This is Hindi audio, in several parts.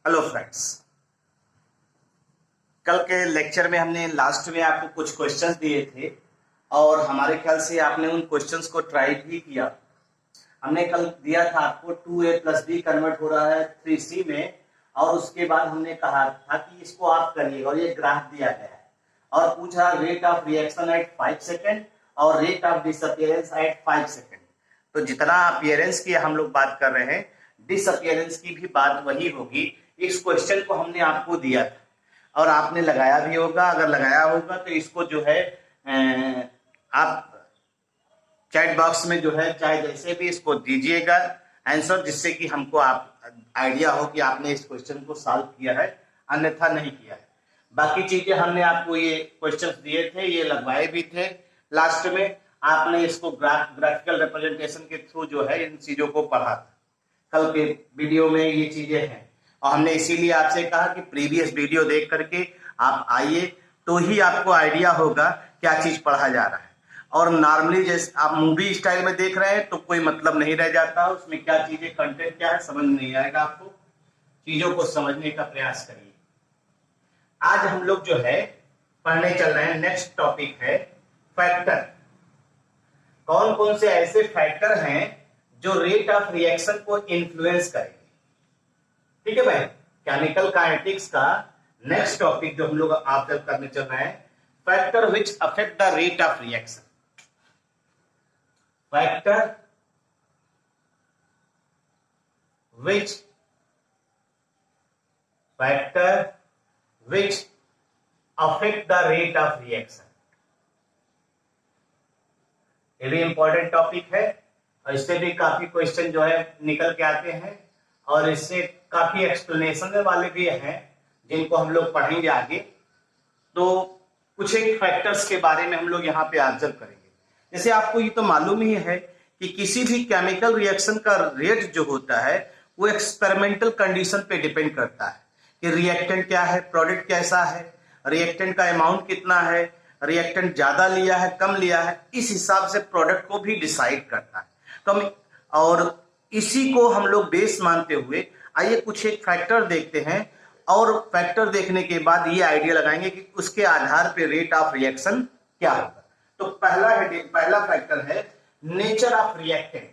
हेलो फ्रेंड्स, कल के लेक्चर में हमने लास्ट में आपको कुछ क्वेश्चंस दिए थे और हमारे ख्याल से आपने उन क्वेश्चंस को ट्राई भी किया। हमने कल दिया था आपको 2a + b कन्वर्ट हो रहा है 3c में, और उसके बाद हमने कहा था कि इसको आप करिएगा और ये ग्राफ दिया गया है और पूछा rate of reaction at 5 second और rate of disappearance at 5 second. तो जितना अपीयरेंस की हम लोग बात कर रहे हैं, डिसअपियरेंस की भी बात वही होगी। इस क्वेश्चन को हमने आपको दिया था और आपने लगाया भी होगा। अगर लगाया होगा तो इसको जो है आप चैट बॉक्स में जो है चाहे जैसे भी इसको दीजिएगा आंसर, जिससे कि हमको आप आइडिया हो कि आपने इस क्वेश्चन को सॉल्व किया है, अन्यथा नहीं किया है। बाकी चीजें हमने आपको ये क्वेश्चंस दिए थे, ये लगवाए भी थे लास्ट में। आपने इसको ग्राफिकल रिप्रेजेंटेशन के थ्रू जो है इन चीजों को पढ़ा था। कल के वीडियो में ये चीजें हैं और हमने इसीलिए आपसे कहा कि प्रीवियस वीडियो देख करके आप आइए, तो ही आपको आइडिया होगा क्या चीज पढ़ा जा रहा है। और नॉर्मली जैसे आप मूवी स्टाइल में देख रहे हैं तो कोई मतलब नहीं रह जाता, उसमें क्या चीजें कंटेंट क्या है समझ नहीं आएगा। आपको चीजों को समझने का प्रयास करिए। आज हम लोग जो है पढ़ने चल रहे हैं, नेक्स्ट टॉपिक है फैक्टर। कौन कौन से ऐसे फैक्टर हैं जो रेट ऑफ रिएक्शन को इन्फ्लुएंस करेंगे। ठीक है भाई, केमिकल काइनेटिक्स का नेक्स्ट टॉपिक जो हम लोग ऑब्जर्व करने चल रहे हैं, factor which affect the rate of reaction. Factor which affect the rate of reaction। ये भी इंपॉर्टेंट टॉपिक है और इससे भी काफी क्वेश्चन जो है निकल के आते हैं और इससे काफी एक्सप्लेनेशन वाले भी हैं जिनको हम लोग पढ़ेंगे आगे। तो कुछ एक फैक्टर्स के बारे में हम लोग यहाँ पे ऑब्जर्व करेंगे। जैसे आपको ये तो मालूम ही है कि किसी भी केमिकल रिएक्शन का रेट जो होता है वो एक्सपेरिमेंटल कंडीशन पे डिपेंड करता है कि रिएक्टेंट क्या है, प्रोडक्ट कैसा है, रिएक्टेंट का अमाउंट कितना है, रिएक्टेंट ज्यादा लिया है कम लिया है, इस हिसाब से प्रोडक्ट को भी डिसाइड करता है। तो हम और इसी को हम लोग बेस मानते हुए आइए कुछ एक फैक्टर देखते हैं और फैक्टर देखने के बाद ये आइडिया लगाएंगे कि उसके आधार पे रेट ऑफ रिएक्शन क्या होगा। तो पहला फैक्टर है नेचर ऑफ रिएक्टेंट।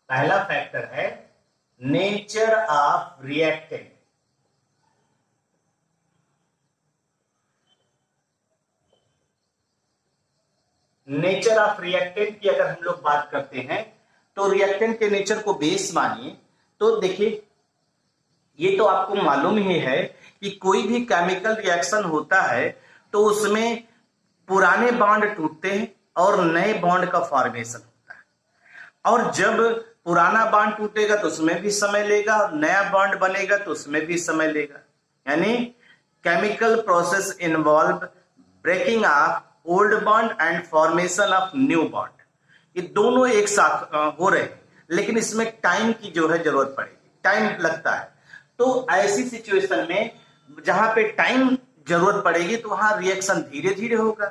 पहला फैक्टर है nature of reactant. Nature of reactant की अगर हम लोग बात करते हैं तो रिएक्टेंट के नेचर को बेस मानिए तो देखिए, ये तो आपको मालूम ही है कि कोई भी केमिकल रिएक्शन होता है तो उसमें पुराने बॉन्ड टूटते हैं और नए बॉन्ड का फॉर्मेशन होता है। और जब पुराना बॉन्ड टूटेगा तो उसमें भी समय लेगा और नया बॉन्ड बनेगा तो उसमें भी समय लेगा। यानी chemical process involve breaking of old bond and formation of new bond. ये दोनों एक साथ हो रहे हैं, लेकिन इसमें टाइम की जो है जरूरत पड़ेगी, टाइम लगता है। तो ऐसी सिचुएशन में जहां पे टाइम जरूरत पड़ेगी तो वहां रिएक्शन धीरे धीरे होगा।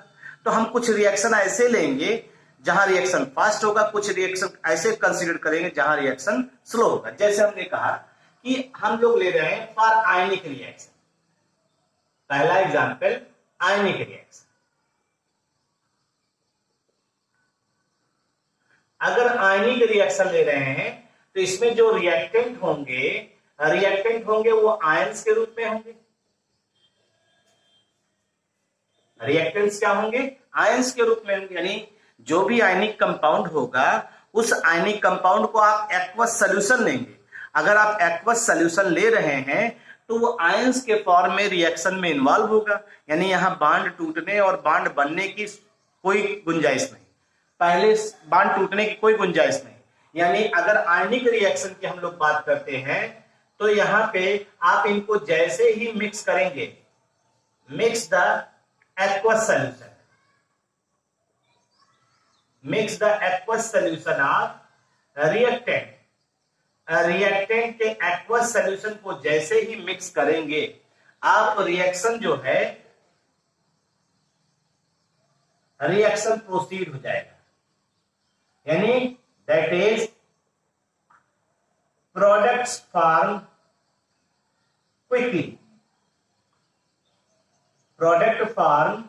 तो हम कुछ रिएक्शन ऐसे लेंगे जहां रिएक्शन फास्ट होगा, कुछ रिएक्शन ऐसे कंसीडर करेंगे जहां रिएक्शन स्लो होगा। जैसे हमने कहा कि हम लोग ले रहे हैं फॉर आयनिक रिएक्शन। पहला एग्जांपल आयनिक रिएक्शन। अगर आयनिक रिएक्शन ले रहे हैं तो इसमें जो रिएक्टेंट होंगे वो आयंस के रूप में होंगे। रिएक्टेंट्स क्या होंगे? आयंस के रूप में होंगे। यानी जो भी आयनिक कंपाउंड होगा उस आयनिक कंपाउंड को आप एक्वस सॉल्यूशन लेंगे। अगर आप एक्वस सॉल्यूशन ले रहे हैं तो वो आयंस के फॉर्म में रिएक्शन में इन्वॉल्व होगा। यानी यहां बॉन्ड टूटने और बॉन्ड बनने की कोई गुंजाइश नहीं, पहले बॉन्ड टूटने की कोई गुंजाइश नहीं। यानी अगर आयनिक रिएक्शन की हम लोग बात करते हैं तो यहां पे आप इनको जैसे ही मिक्स करेंगे, mix the aqueous solution, mix the aqueous solution of reactant। Reactant के aqueous solution को जैसे ही मिक्स करेंगे आप रिएक्शन जो है रिएक्शन प्रोसीड हो जाएगा। यानी that is products form quickly, product form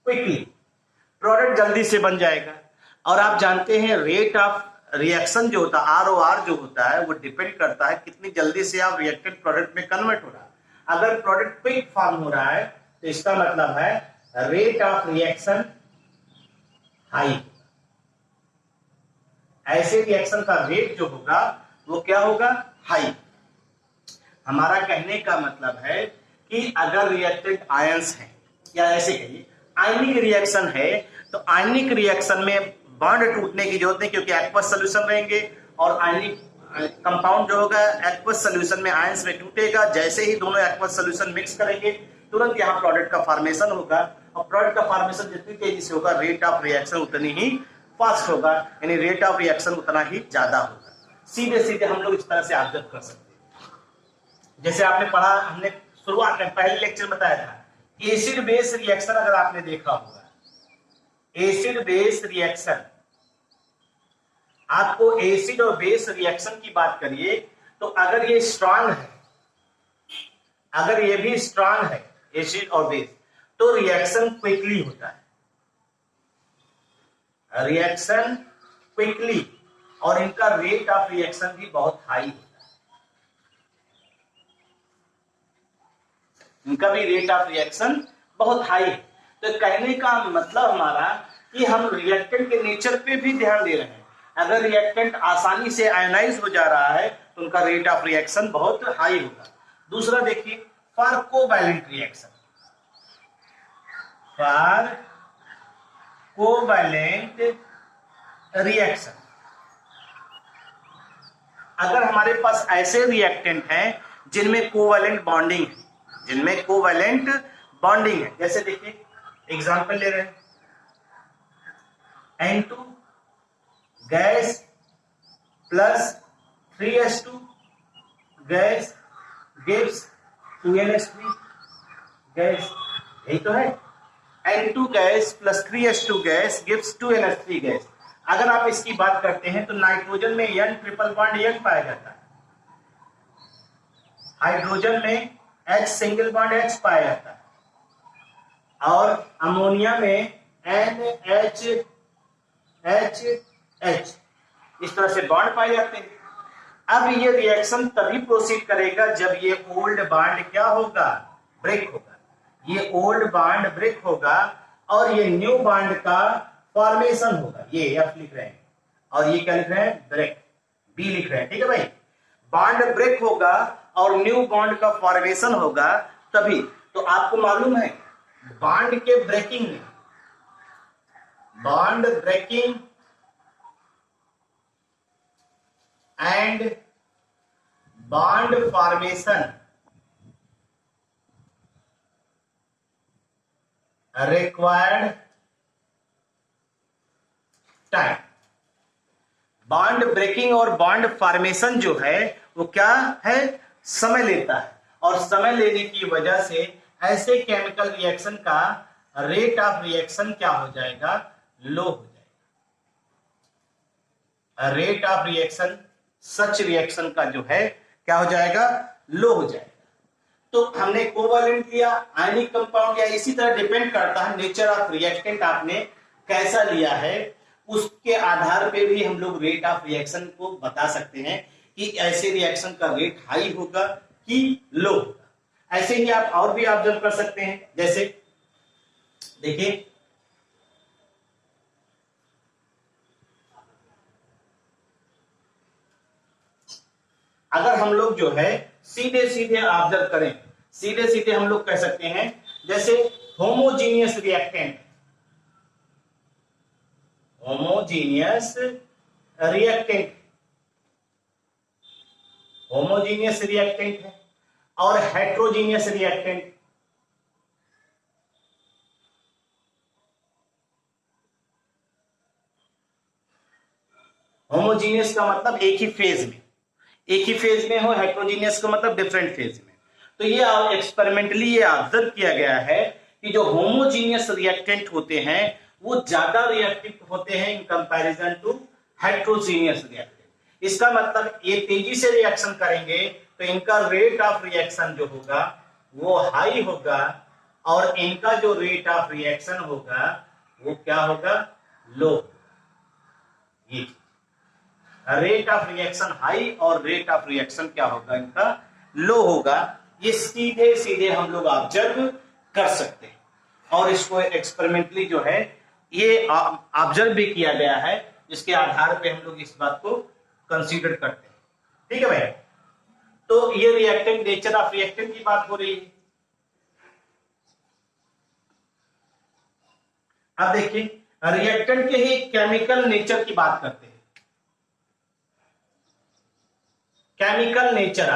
quickly, product जल्दी से बन जाएगा। और आप जानते हैं रेट ऑफ रिएक्शन जो होता है, ROR जो होता है, वो डिपेंड करता है कितनी जल्दी से आप रिएक्टेंट प्रोडक्ट में कन्वर्ट हो रहा है। अगर प्रोडक्ट क्विक फॉर्म हो रहा है तो इसका मतलब है रेट ऑफ रिएक्शन हाई, ऐसे रिएक्शन का रेट जो होगा वो क्या होगा, हाई। हमारा कहने का मतलब है कि अगर रिएक्टेंट आयंस है, या ऐसे कहिए आयनिक रिएक्शन है, तो आयनिक रिएक्शन में बॉन्ड टूटने की जरूरत नहीं, क्योंकि एक्वस सॉल्यूशन रहेंगे और आयनिक कंपाउंड जो होगा एक्वस सॉल्यूशन में आयंस में टूटेगा। जैसे ही दोनों एक्वस सॉल्यूशन मिक्स करेंगे तुरंत यहाँ प्रोडक्ट का फॉर्मेशन होगा, और प्रोडक्ट का फॉर्मेशन जितनी तेजी से होगा रेट ऑफ रिएक्शन उतनी ही फास्ट होगा, यानी रेट ऑफ रिएक्शन उतना ही ज्यादा होगा। सीधे सीधे हम लोग इस तरह से ऑब्जर्व कर सकते हैं। जैसे आपने पढ़ा, हमने शुरुआत में पहले लेक्चर बताया था, एसिड बेस रिएक्शन अगर आपने देखा होगा, एसिड बेस रिएक्शन, आपको एसिड और बेस रिएक्शन की बात करिए तो अगर ये स्ट्रांग है, अगर ये भी स्ट्रांग है एसिड और बेस, तो रिएक्शन क्विकली होता है, रिएक्शन क्विकली, और इनका रेट ऑफ रिएक्शन भी बहुत हाई होता है, इनका भी रेट ऑफ रिएक्शन बहुत हाई है। तो कहने का मतलब हमारा कि हम रिएक्टेंट के नेचर पे भी ध्यान दे रहे हैं। अगर रिएक्टेंट आसानी से आयोनाइज हो जा रहा है तो उनका रेट ऑफ रिएक्शन बहुत हाई होगा। दूसरा देखिए, for covalent reaction, for covalent reaction, अगर हमारे पास ऐसे रिएक्टेंट हैं जिनमें कोवैलेंट बॉन्डिंग है, जिनमें कोवैलेंट बॉन्डिंग है, जैसे देखिए एग्जांपल ले रहे हैं, N2 gas plus 3H2 gas gives 2NH3 gas, यही तो है, N2 gas plus 3H2 gas gives 2NH3 gas. अगर आप इसकी बात करते हैं तो नाइट्रोजन में N ट्रिपल बॉन्ड N पाया जाता है, हाइड्रोजन में H सिंगल बॉन्ड H पाया जाता है, और अमोनिया में NH इस तरह से बॉन्ड पाए जाते हैं। अब ये रिएक्शन तभी प्रोसीड करेगा जब ये ओल्ड बॉन्ड क्या होगा, ब्रेक होगा, ये ओल्ड बॉन्ड ब्रेक होगा और ये न्यू बॉन्ड का फॉर्मेशन होगा। ये F लिख रहे हैं और ये क्या लिख रहे हैं, ब्रेक, B लिख रहे हैं, ठीक है भाई। बॉन्ड ब्रेक होगा और न्यू बॉन्ड का फॉर्मेशन होगा तभी। तो आपको मालूम है बॉन्ड के ब्रेकिंग में, bond breaking and bond formation required time. Bond breaking और बॉन्ड फॉर्मेशन जो है वो क्या है, समय लेता है, और समय लेने की वजह से ऐसे केमिकल रिएक्शन का रेट ऑफ रिएक्शन क्या हो जाएगा, लो हो जाएगा। Rate of reaction such reaction का जो है क्या हो जाएगा, लो हो जाएगा। तो हमने कोवैलेंट लिया, आयनिक कंपाउंड लिया, इसी तरह डिपेंड करता है नेचर ऑफ रिएक्टेंट आपने कैसा लिया है, उसके आधार पे भी हम लोग रेट ऑफ रिएक्शन को बता सकते हैं कि ऐसे रिएक्शन का रेट हाई होगा कि लो होगा। ऐसे ही आप और भी ऑब्जर्व कर सकते हैं, जैसे देखिए अगर हम लोग जो है सीधे सीधे ऑब्जर्व करें, सीधे सीधे हम लोग कह सकते हैं जैसे homogeneous reactant, homogeneous reactant, homogeneous reactant है, और हेट्रोजीनियस रिएक्टेंट। होमोजीनियस का मतलब एक ही फेज में, एक ही फेज में हो, हेट्रोजीनियस का मतलब डिफरेंट फेज में। तो ये एक्सपेरिमेंटली ये ऑब्जर्व किया गया है कि जो होमोजीनियस रिएक्टेंट होते हैं वो ज्यादा रिएक्टिव होते हैं in comparison to heterogeneous reactant. इसका मतलब ये तेजी से रिएक्शन करेंगे तो इनका रेट ऑफ रिएक्शन जो होगा वो हाई होगा और इनका जो रेट ऑफ रिएक्शन होगा वो क्या होगा, लो। ये रेट ऑफ रिएक्शन हाई और रेट ऑफ रिएक्शन क्या होगा, इनका लो होगा। ये सीधे सीधे हम लोग ऑब्जर्व कर सकते हैं और इसको एक्सपेरिमेंटली जो है ये ऑब्जर्व भी किया गया है, जिसके आधार पे हम लोग इस बात को कंसीडर करते हैं। ठीक है भाई, तो ये रिएक्टेंट, नेचर ऑफ रिएक्टेंट की बात हो रही है। अब देखिए रिएक्टेंट के ही केमिकल नेचर की बात करते हैं। केमिकल नेचर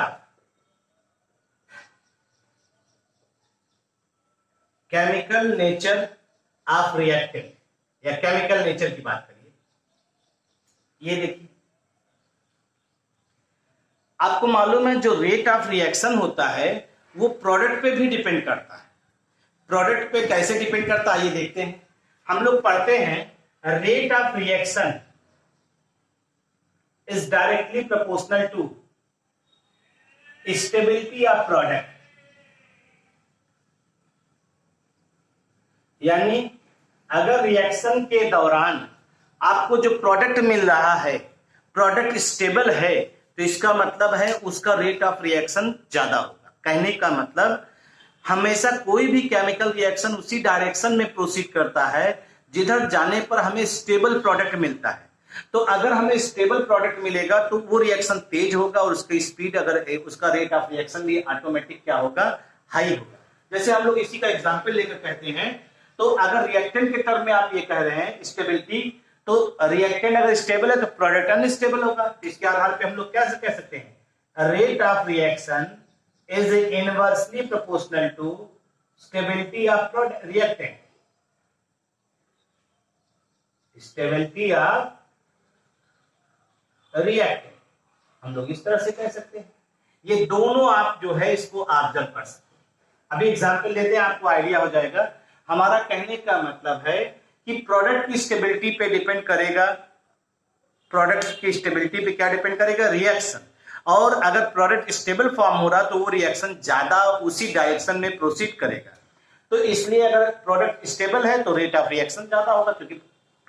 ऑफ रिएक्टेंट या केमिकल नेचर की बात करिए। ये देखिए आपको मालूम है जो रेट ऑफ रिएक्शन होता है वो प्रोडक्ट पे भी डिपेंड करता है। प्रोडक्ट पे कैसे डिपेंड करता है ये देखते हैं। हम लोग पढ़ते हैं rate of reaction is directly proportional to stability of product. यानी अगर रिएक्शन के दौरान आपको जो प्रोडक्ट मिल रहा है, प्रोडक्ट स्टेबल है, तो इसका मतलब है उसका रेट ऑफ रिएक्शन ज्यादा होगा। कहने का मतलब हमेशा कोई भी केमिकल रिएक्शन उसी डायरेक्शन में प्रोसीड करता है जिधर जाने पर हमें स्टेबल प्रोडक्ट मिलता है। तो अगर हमें स्टेबल प्रोडक्ट मिलेगा तो वो रिएक्शन तेज होगा और उसकी स्पीड, अगर उसका रेट ऑफ रिएक्शन भी ऑटोमेटिक क्या होगा, हाई होगा। जैसे हम लोग इसी का एग्जांपल लेकर कहते हैं, तो अगर रिएक्टेंट के टर्म में आप ये कह रहे हैं स्टेबिलिटी, तो रिएक्टेंट अगर स्टेबल है तो प्रोडक्ट अनस्टेबल होगा। इसके आधार पे हम लोग क्या कह सकते हैं, rate of reaction is inversely proportional to stability of reactant. Stability of reactant हम लोग इस तरह से कह सकते हैं। ये दोनों आप जो है इसको ऑब्जर्व कर सकते हैं। अभी एग्जांपल लेते हैं, आपको आइडिया हो जाएगा। हमारा कहने का मतलब है कि प्रोडक्ट की स्टेबिलिटी पे डिपेंड करेगा, प्रोडक्ट की स्टेबिलिटी पे क्या डिपेंड करेगा, रिएक्शन। और अगर प्रोडक्ट स्टेबल फॉर्म हो रहा तो वो रिएक्शन ज्यादा उसी डायरेक्शन में प्रोसीड करेगा। तो इसलिए अगर प्रोडक्ट स्टेबल है तो रेट ऑफ रिएक्शन ज्यादा होगा, क्योंकि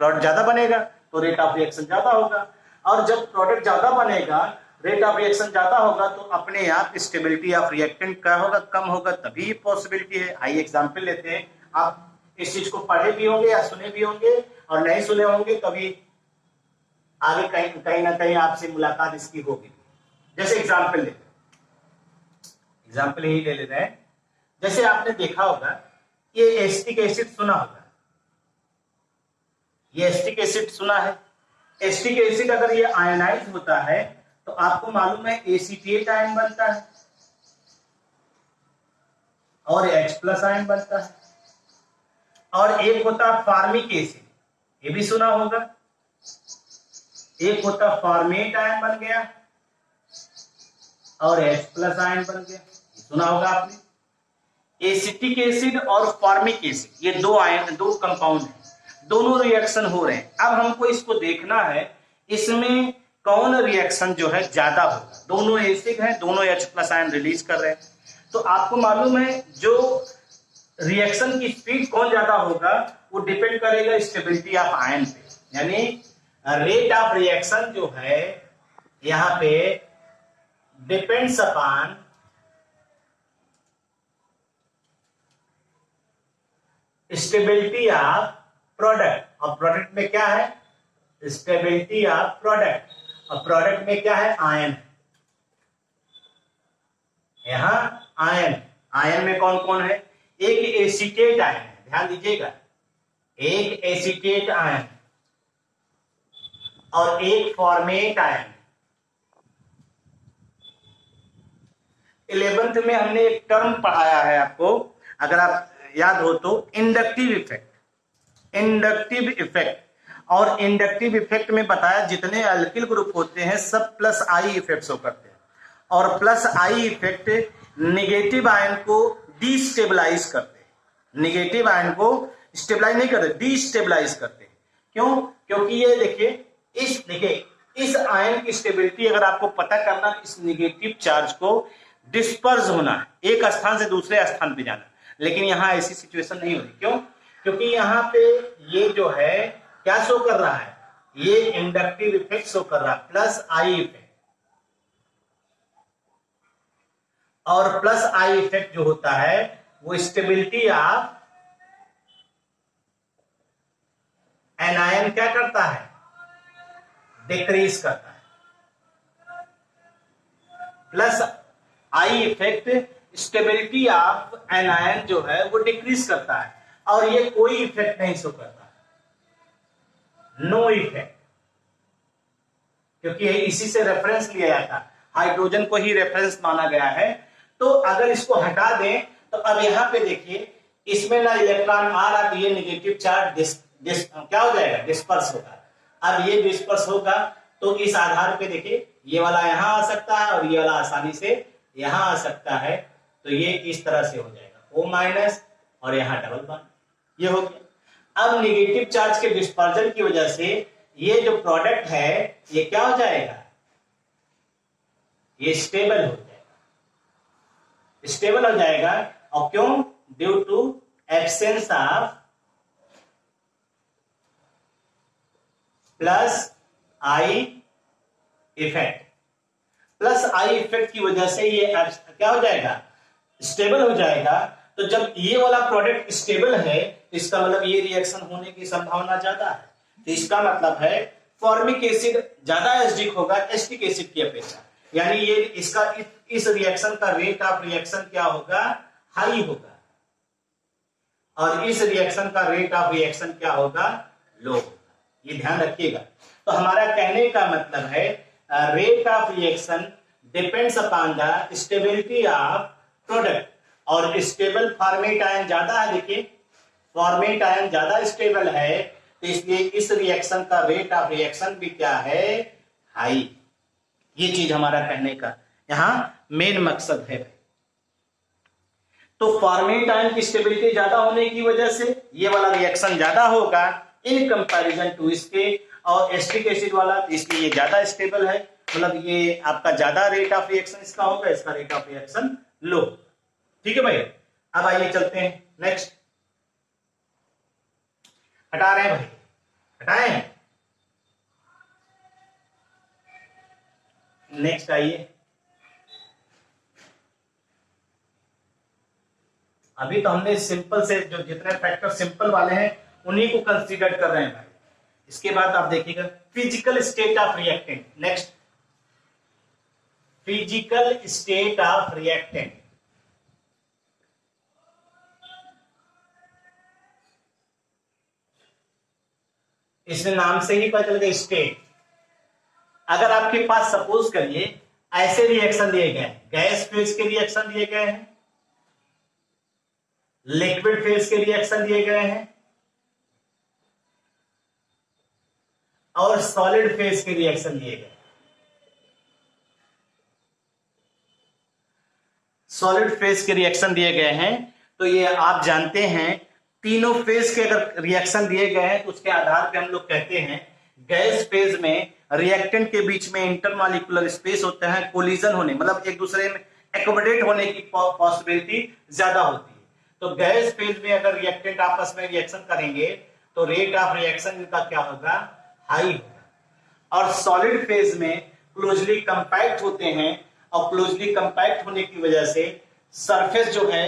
प्रोडक्ट ज्यादा बनेगा तो रेट ऑफ रिएक्शन ज्यादा होगा। और जब प्रोडक्ट ज्यादा बनेगा, रेट ऑफ रिएक्शन ज्यादा होगा, तो अपने आप स्टेबिलिटी ऑफ रिएक्टेंट क्या होगा, कम होगा। तभी ये पॉसिबिलिटी है। आइए एग्जांपल लेते हैं। आप इस चीज को पढ़े भी होंगे या सुने भी होंगे, और नहीं सुने होंगे, कभी आगे कहीं ना कहीं आपसे मुलाकात इसकी होगी। जैसे एग्जांपल लेते हैं, एग्जांपल यही ले लेते हैं। जैसे आपने देखा होगा ये एसिटिक एसिड सुना होगा, ये एसिटिक एसिड सुना है। एसिटिक एसिड अगर ये आयनाइज होता है तो आपको मालूम है एसीटेट आयन बनता है और H+ आयन बनता है। और एक होता फॉर्मिक एसिड, ये भी सुना होगा। एक होता फॉर्मेट आयन बन गया और H+ आयन बन गया, सुना होगा आपने। एसिटिक एसिड और फॉर्मिक एसिड ये दो आयन, दो कंपाउंड हैं, दोनों रिएक्शन हो रहे हैं। अब हमको इसको देखना है इसमें कौन रिएक्शन जो है ज्यादा होगा। दोनों एसिड हैं, दोनों H+ आयन रिलीज कर रहे हैं। तो आपको मालूम है जो रिएक्शन की स्पीड कौन ज्यादा होगा वो डिपेंड करेगा स्टेबिलिटी ऑफ आयन पे। यानी रेट ऑफ रिएक्शन जो है यहां पे depends upon stability of product. और प्रोडक्ट में क्या है, स्टेबिलिटी ऑफ प्रोडक्ट। और प्रोडक्ट में क्या है, आयन। यहां आयन, आयन में कौन कौन है, एक एसीटेट आयन है, ध्यान दीजिएगा, एक एसीटेट आयन और एक फॉर्मेट आयन। 11th में हमने एक टर्म पढ़ाया है आपको, अगर आप याद हो तो, इंडक्टिव इफेक्ट। इंडक्टिव इफेक्ट, और इंडक्टिव इफेक्ट में बताया जितने अल्किल ग्रुप होते हैं सब +I इफेक्ट शो करते हैं। और +I इफेक्ट नेगेटिव आयन को डिस्टेबलाइज करते हैं। नेगेटिव आयन को स्टेबलाइज नहीं करते, डिस्टेबलाइज करते हैं। क्यों, क्योंकि ये देखिए, इस देखिए इस आयन की स्टेबिलिटी अगर आपको पता करना, इस निगेटिव चार्ज को डिस्पर्स होना, एक स्थान से दूसरे स्थान पे जाना, लेकिन यहां ऐसी सिचुएशन नहीं होती। क्यों? क्योंकि यहां पे ये जो है क्या शो कर रहा है, ये इंडक्टिव इफेक्ट शो कर रहा है, प्लस आई इफेक्ट। और प्लस आई इफेक्ट जो होता है वो स्टेबिलिटी ऑफ एनायन क्या करता है, डिक्रीज करता है। Plus I effect stability of anion जो है वो डिक्रीज करता है, और ये कोई इफेक्ट नहीं शो करता, नो इफेक्ट, क्योंकि इसी से रेफरेंस लिया जाता है, हाइड्रोजन को ही रेफरेंस माना गया है। तो अगर इसको हटा दें तो अब यहां पे देखिए, इसमें ना इलेक्ट्रॉन आ रहा, तो ये निगेटिव चार्ज क्या हो जाएगा, डिस्पर्स होगा। अब ये डिस्पर्स होगा तो इस आधार पे देखिए, ये वाला यहां आ सकता है और ये वाला आसानी से यहां आ सकता है, तो ये इस तरह से हो जाएगा O माइनस और यहां डबल बॉन्ड, ये हो गया। अब निगेटिव चार्ज के डिस्पर्जन की वजह से ये जो प्रोडक्ट है ये क्या हो जाएगा, ये स्टेबल हो जाएगा, स्टेबल हो जाएगा। और क्यों? Due to absence of plus I effect. Plus I effect की वजह से ये क्या हो जाएगा, स्टेबल हो जाएगा। तो जब ये वाला प्रोडक्ट स्टेबल है, इसका मतलब ये रिएक्शन होने की संभावना ज्यादा है। तो इसका मतलब है फॉर्मिक एसिड ज्यादा एसिडिक होगा एसिटिक एसिड की अपेक्षा, यानी ये इसका इस रिएक्शन का रेट ऑफ रिएक्शन क्या होगा, हाई होगा, और इस रिएक्शन का रेट ऑफ रिएक्शन क्या होगा, लो होगा। ये ध्यान रखिएगा। तो हमारा कहने का मतलब है rate of reaction depends upon the stability of product, और स्टेबल फॉर्मेट आयन ज्यादा है, देखिए फॉर्मेट आयन ज्यादा स्टेबल है, तो इसलिए इस रिएक्शन का रेट ऑफ रिएक्शन भी क्या है, हाई। ये चीज हमारा कहने का यहां मेन मकसद है। तो फॉर्मेट आयन की स्टेबिलिटी ज्यादा होने की वजह से ये वाला रिएक्शन ज्यादा होगा इन कंपैरिजन टू इसके, और एसिटिक एसिड वाला, तो इसलिए ये ज्यादा स्टेबल है, मतलब ये आपका ज्यादा रेट ऑफ रिएक्शन इसका होगा, इसका रेट ऑफ रिएक्शन लो। ठीक है भाई, अब आइए चलते हैं नेक्स्ट। हटा रहे हैं भाई, हटाएं। नेक्स्ट आइए। अभी तो हमने सिंपल से जो जितने फैक्टर सिंपल वाले हैं उन्हीं को कंसीडर कर रहे हैं भाई। इसके बाद आप देखिएगा physical state of reactant. Next, physical state of reactant. इसमें नाम से ही पता चल गया स्टेट। अगर आपके पास सपोज करिए ऐसे रिएक्शन दिए गए, गैस फेज के रिएक्शन दिए गए हैं, लिक्विड फेज के रिएक्शन दिए गए हैं, और सॉलिड फेज के रिएक्शन दिए गए। सॉलिड फेज के रिएक्शन दिए गए हैं, तो ये आप जानते हैं तीनों फेज के अगर रिएक्शन दिए गए हैं तो उसके आधार पे हम लोग कहते हैं गैस फेज में रिएक्टेंट के बीच में इंटरमॉलिक्यूलर स्पेस होता है, कोलिजन होने मतलब एक दूसरे में एकोमोडेट होने की पॉसिबिलिटी ज्यादा होती है। तो गैस फेज में अगर रिएक्टेंट आपस में रिएक्शन करेंगे तो रेट ऑफ रिएक्शन इनका क्या होगा, हाई होगा। और सॉलिड फेज में क्लोजली कंपैक्ट होते हैं, और क्लोजली कंपैक्ट होने की वजह से सरफेस जो है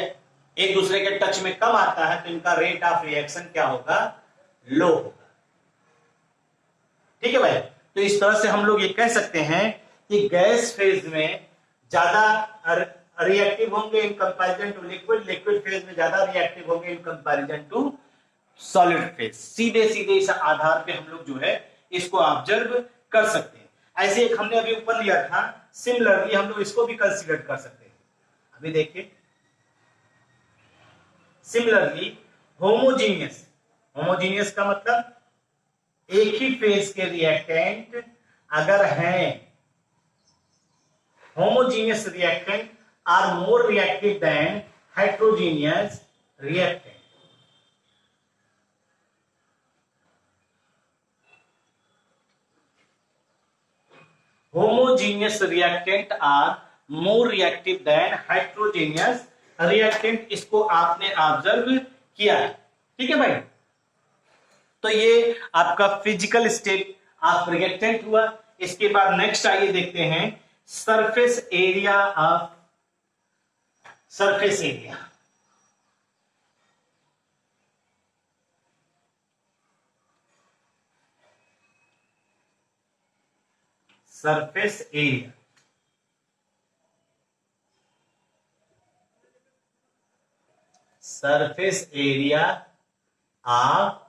एक दूसरे के टच में कम आता है, तो इनका रेट ऑफ रिएक्शन क्या होगा, लो होगा। ठीक है भाई, तो इस तरह से हम लोग ये कह सकते हैं कि गैस फेज में ज्यादा रिएक्टिव होंगे in comparison to liquid, liquid phase में ज्यादा रिएक्टिव होंगे in comparison to solid phase. सीधे सीधे इस आधार पे हम लोग जो है इसको ऑब्जर्व कर सकते हैं। ऐसे एक हमने अभी ऊपर लिया था, सिमिलरली हम लोग इसको भी कंसीडर कर सकते हैं। अभी देखिए सिमिलरली होमोजीनियस, होमोजीनियस का मतलब एक ही फेज के रिएक्टेंट अगर हैं, homogeneous reactant are more reactive than heterogeneous reactant. Homogeneous reactant are more reactive than heterogeneous reactant, इसको आपने ऑब्जर्व किया है। ठीक है भाई, तो ये आपका फिजिकल स्टेट ऑफ रिएक्टेंट हुआ। इसके बाद नेक्स्ट आइए देखते हैं surface area of surface area. Surface area, surface area of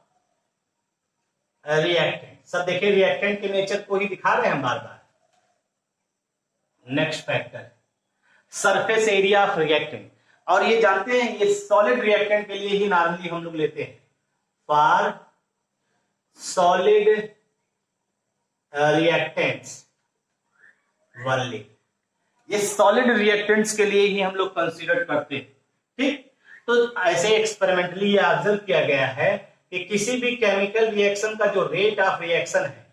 reactant. सब देखिए रिएक्टेंट के नेचर को ही दिखा रहे हैं हम बार बार। Next factor surface area of reactant, और ये जानते हैं ये सॉलिड रिएक्टेंट के लिए ही नॉर्मली हम लोग लेते हैं, फॉर सॉलिड रिएक्टेंट्स वनली, ये सॉलिड रिएक्टेंट्स के लिए ही हम लोग कंसीडर करते हैं। ठीक, तो ऐसे एक्सपेरिमेंटली ये ऑब्जर्व किया गया है कि किसी भी केमिकल रिएक्शन का जो रेट ऑफ रिएक्शन है,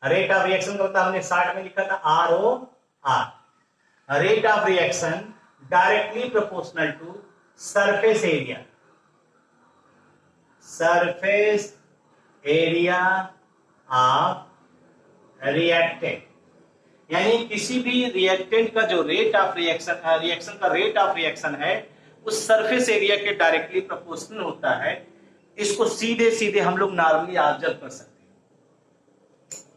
रेट ऑफ रिएक्शन का मतलब हमने 60 में लिखा था ROR, rate of reaction directly proportional to surface area, surface area of reactant, यानी किसी भी रिएक्टेंट का जो रेट ऑफ रिएक्शन रिएक्शन का रेट ऑफ रिएक्शन है उस सरफेस एरिया के डायरेक्टली प्रोपोर्शनल होता है। इसको सीधे सीधे हम लोग नॉर्मली ऑब्जर्व कर सकते हैं।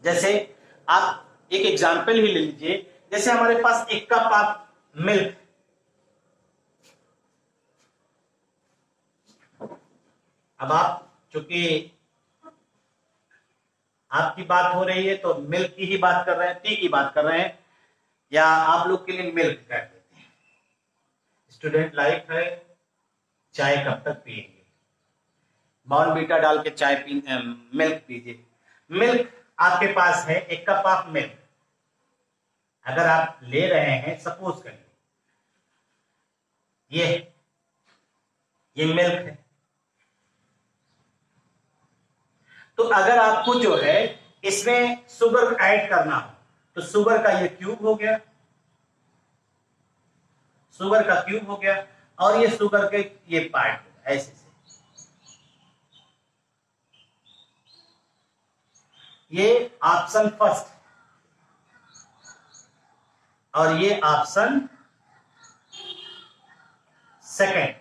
जैसे आप एक एग्जांपल ही ले लीजिए, जैसे हमारे पास एक कप ऑफ मिल्क, अब आप चूंकि आपकी बात हो रही है तो मिल्क की ही बात कर रहे हैं, टी की बात कर रहे हैं, या आप लोग के लिए मिल्क कर देते हैं। स्टूडेंट लाइफ है, चाय कब तक पिएंगे, बॉर्नवीटा डाल के चाय पी मिल्क पीजिए। मिल्क आपके पास है, एक कप ऑफ मिल्क अगर आप ले रहे हैं, सपोज करिए ये मिल्क है, तो अगर आपको जो है इसमें शुगर ऐड करना हो तो शुगर का ये क्यूब हो गया, शुगर का क्यूब हो गया, और ये शुगर के ये पार्ट हो गया, ऐसे से ये ऑप्शन फर्स्ट और ये ऑप्शन सेकंड।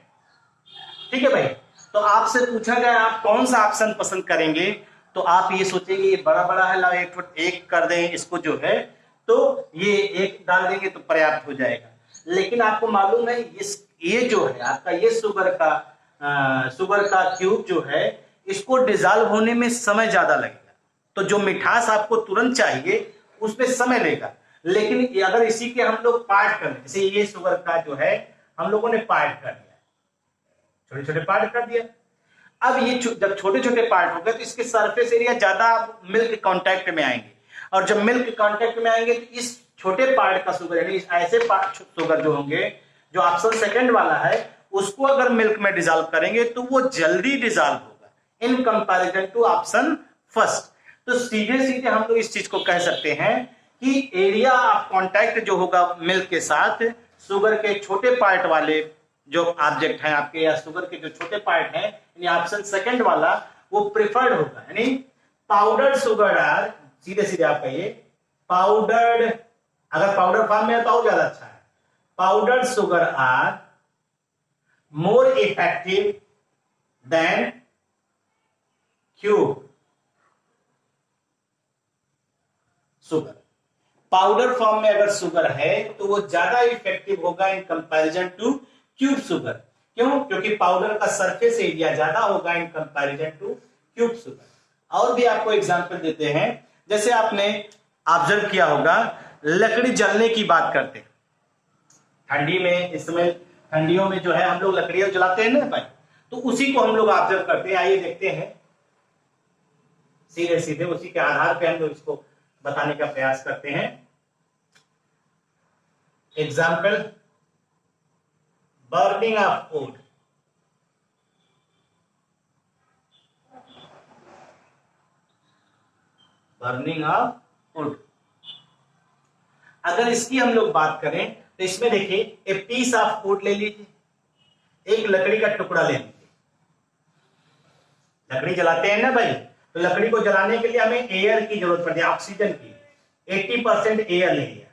ठीक है भाई, तो आपसे पूछा गया आप कौन सा ऑप्शन पसंद करेंगे, तो आप ये सोचेंगे ये बड़ा बड़ा है, लाओ एक कर दें इसको जो है, तो ये एक डाल देंगे तो पर्याप्त हो जाएगा। लेकिन आपको मालूम है ये जो है आपका ये शुगर का क्यूब जो है, इसको डिजॉल्व होने में समय ज्यादा लगेगा, तो जो मिठास आपको तुरंत चाहिए उसमें समय लेगा। लेकिन अगर इसी के हम लोग पार्ट कर लें, जैसे ये शुगर का जो है हम लोगों ने पार्ट कर दिया, छोटे छोटे पार्ट कर दिया, अब ये जब छोटे छोटे पार्ट हो गए तो इसके सरफेस एरिया ज्यादा मिल्क कांटेक्ट में आएंगे, और जब मिल्क कांटेक्ट में आएंगे तो इस छोटे पार्ट का शुगर, यानी ऐसे शुगर जो होंगे, जो ऑप्शन सेकंड वाला है, उसको अगर मिल्क में डिजॉल्व करेंगे तो वो जल्दी डिजॉल्व होगा in comparison to option first. तो सीधे सीधे हम लोग इस चीज को कह सकते हैं कि एरिया ऑफ कांटेक्ट जो होगा मिल्क के साथ, शुगर के छोटे पार्ट वाले जो ऑब्जेक्ट हैं आपके, या शुगर के जो छोटे पार्ट हैं, यानी ऑप्शन सेकंड वाला वो प्रिफर्ड होगा, यानी पाउडर्ड शुगर आर, सीधे सीधे आप कहिए पाउडर्ड, अगर पाउडर फॉर्म में है तो और ज्यादा अच्छा है, powdered sugar are more effective than cube sugar. Powder form में अगर शुगर है तो वो ज्यादा इफेक्टिव होगा in comparison to cube sugar. क्यों? क्योंकि पाउडर का सरफेस एरिया ज्यादा होगा in comparison to cube sugar. और भी आपको एग्जांपल देते हैं, जैसे आपने ऑब्जर्व किया होगा लकड़ी जलने की बात करते, ठंडी में, इस समय ठंडियों में जो है हम लोग लकड़ियां जलाते हैं ना भाई, तो उसी को हम लोग ऑब्जर्व करते हैं। आइए देखते हैं, सीधे सीधे उसी के आधार पे हम लोग इसको बताने का प्रयास करते हैं। Example, burning of would, burning of would, अगर इसकी हम लोग बात करें तो इसमें देखिए ए पीस ऑफ वुड ले लीजिए, एक लकड़ी का टुकड़ा ले लीजिए। लकड़ी जलाते हैं ना भाई, तो लकड़ी को जलाने के लिए हमें एयर की जरूरत पड़ती है, ऑक्सीजन की। 80% एयर ले लिया।